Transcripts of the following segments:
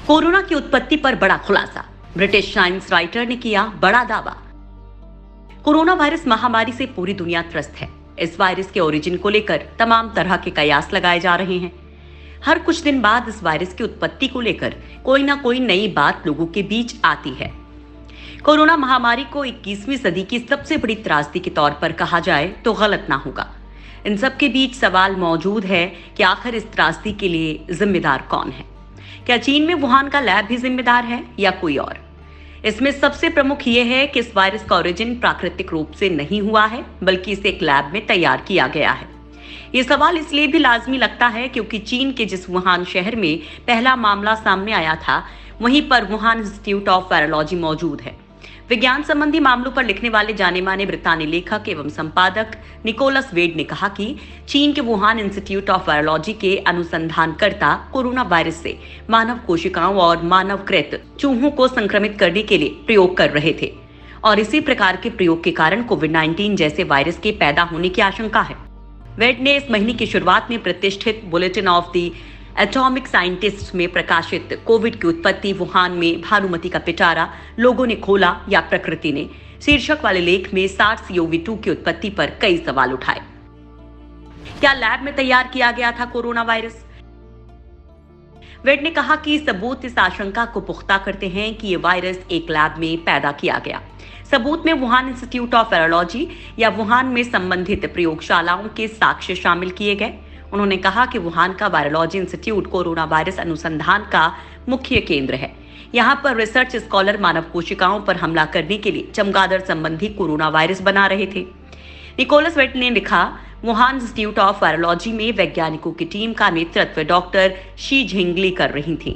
Corona की उत्पत्ति पर बड़ा खुलासा, ब्रिटिश साइंस राइटर ने किया बड़ा दावा। कोरोना वायरस महामारी से पूरी दुनिया त्रस्त है। इस वायरस के ओरिजिन को लेकर तमाम तरह के कयास लगाए जा रहे हैं। हर कुछ दिन बाद इस वायरस की उत्पत्ति को लेकर कोई ना कोई नई बात लोगों के बीच आती है। कोरोना महामारी को 21वीं सदी की सबसे बड़ी त्रासदी के तौर पर कहा जाए तो गलत ना होगा। इन सब के बीच सवाल मौजूद है कि आखिर इस त्रासदी के लिए जिम्मेदार कौन है? क्या चीन में वुहान का लैब भी जिम्मेदार है या कोई और? इसमें सबसे प्रमुख ये है कि इस वायरस का ओरिजिन प्राकृतिक रूप से नहीं हुआ है, बल्कि इसे एक लैब में तैयार किया गया है। ये सवाल इसलिए भी लाजमी लगता है क्योंकि चीन के जिस वुहान शहर में पहला मामला सामने आया था, वहीं पर वुहान इंस्टीट्यूट ऑफ वायरोलॉजी मौजूद है। विज्ञान संबंधी मामलों पर लिखने वाले जाने माने ब्रितानी लेखक एवं संपादक निकोलस वेड ने कहा कि चीन के वुहान इंस्टीट्यूट ऑफ वायरोलॉजी के अनुसंधानकर्ता कोरोना वायरस से मानव कोशिकाओं और मानवकृत चूहों को संक्रमित करने के लिए प्रयोग कर रहे थे और इसी प्रकार के प्रयोग के कारण कोविड-19 जैसे वायरस के पैदा होने की आशंका है। वेड ने इस महीने की शुरुआत में प्रतिष्ठित bulletin of the atomic scientist में प्रकाशित कोविड की उत्पत्ति वुहान में भानुमति का पिटारा लोगों ने खोला या प्रकृति ने शीर्षक वाले लेख में SARS-CoV-2 की उत्पत्ति पर कई सवाल उठाए। क्या लैब में तैयार किया गया था कोरोना वायरस? वेड ने कहा कि सबूत इस आशंका को पुख्ता करते हैं कि ये वायरस एक लैब में पैदा किया गया। सबूत में वुहान इंस्टीट्यूट ऑफ वायरोलॉजी या वुहान में संबंधित प्रयोगशालाओं के साक्ष्य शामिल किए गए। उन्होंने कहा कि वुहान का वायरोलॉजी इंस्टीट्यूट कोरोना वायरस अनुसंधान का मुख्य केंद्र है। यहाँ पर रिसर्च स्कॉलर मानव कोशिकाओं पर हमला करने के लिए चमगादड़ संबंधी कोरोना वायरस बना रहे थे। निकोलस वेट ने लिखा, वुहान इंस्टीट्यूट ऑफ वायरोलॉजी में वैज्ञानिकों की टीम का नेतृत्व डॉक्टर शी झिंगली कर रही थी,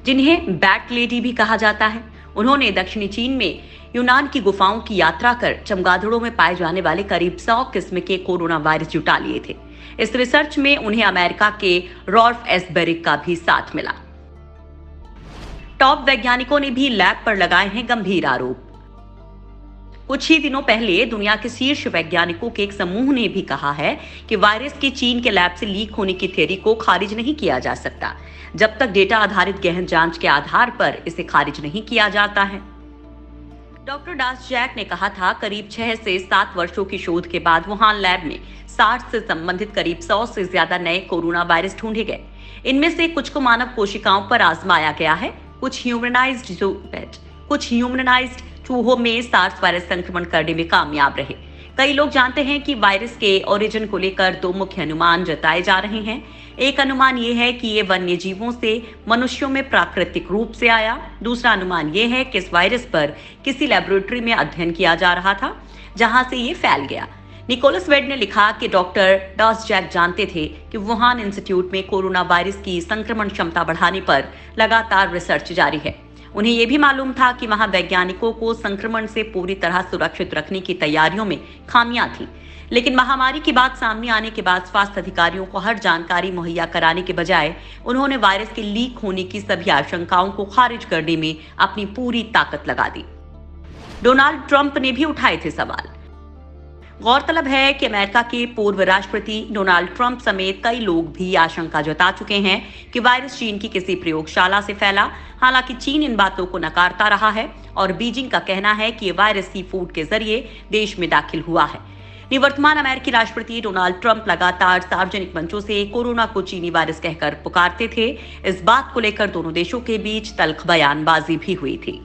जिन्हें बैट लेडी भी कहा जाता है। उन्होंने दक्षिणी चीन में यूनान की गुफाओं की यात्रा कर चमगादड़ों में पाए जाने वाले करीब 100 किस्म के कोरोना वायरस जुटा लिए थे। इस रिसर्च में उन्हें अमेरिका के रॉल्फ एस बेरिक का भी साथ मिला। टॉप वैज्ञानिकों ने भी लैब पर लगाए हैं गंभीर आरोप। कुछ ही दिनों पहले दुनिया के शीर्ष वैज्ञानिकों के एक समूह ने भी कहा है कि वायरस के चीन के लैब से लीक होने की थ्योरी को खारिज नहीं किया जा सकता जब तक डेटा आधारित गहन जांच के आधार पर इसे खारिज नहीं किया जाता है। डॉक्टर डास जैक ने कहा था, करीब 6 से 7 वर्षों की शोध के बाद वुहान लैब में SARS से संबंधित करीब 100 से ज्यादा नए कोरोना वायरस ढूंढे गए। इनमें से कुछ को मानव कोशिकाओं पर आजमाया गया है। कुछ ह्यूमनाइज्ड चूहों में SARS वायरस संक्रमण करने में कामयाब रहे। कई लोग जानते हैं कि वायरस के ओरिजिन को लेकर 2 मुख्य अनुमान जताए जा रहे हैं। एक अनुमान ये है कि ये वन्य जीवों से मनुष्यों में प्राकृतिक रूप से आया। दूसरा अनुमान ये है कि इस वायरस पर किसी लेबोरेटरी में अध्ययन किया जा रहा था, जहां से ये फैल गया। निकोलस वेड ने लिखा कि डॉक्टर डॉस जैक जानते थे कि वुहान इंस्टीट्यूट में कोरोना वायरस की संक्रमण क्षमता बढ़ाने पर लगातार रिसर्च जारी है। उन्हें यह भी मालूम था कि वहां वैज्ञानिकों को संक्रमण से पूरी तरह सुरक्षित रखने की तैयारियों में खामियां थी। लेकिन महामारी की बात सामने आने के बाद स्वास्थ्य अधिकारियों को हर जानकारी मुहैया कराने के बजाय उन्होंने वायरस के लीक होने की सभी आशंकाओं को खारिज करने में अपनी पूरी ताकत लगा दी। डोनाल्ड ट्रंप ने भी उठाए थे सवाल। गौरतलब है कि अमेरिका के पूर्व राष्ट्रपति डोनाल्ड ट्रंप समेत कई लोग भी आशंका जता चुके हैं कि वायरस चीन की किसी प्रयोगशाला से फैला। हालांकि चीन इन बातों को नकारता रहा है और बीजिंग का कहना है कि ये वायरस सी फूड के जरिए देश में दाखिल हुआ है। निवर्तमान अमेरिकी राष्ट्रपति डोनाल्ड ट्रंप लगातार सार्वजनिक मंचों से कोरोना को चीनी वायरस कहकर पुकारते थे। इस बात को लेकर दोनों देशों के बीच तल्ख बयानबाजी भी हुई थी।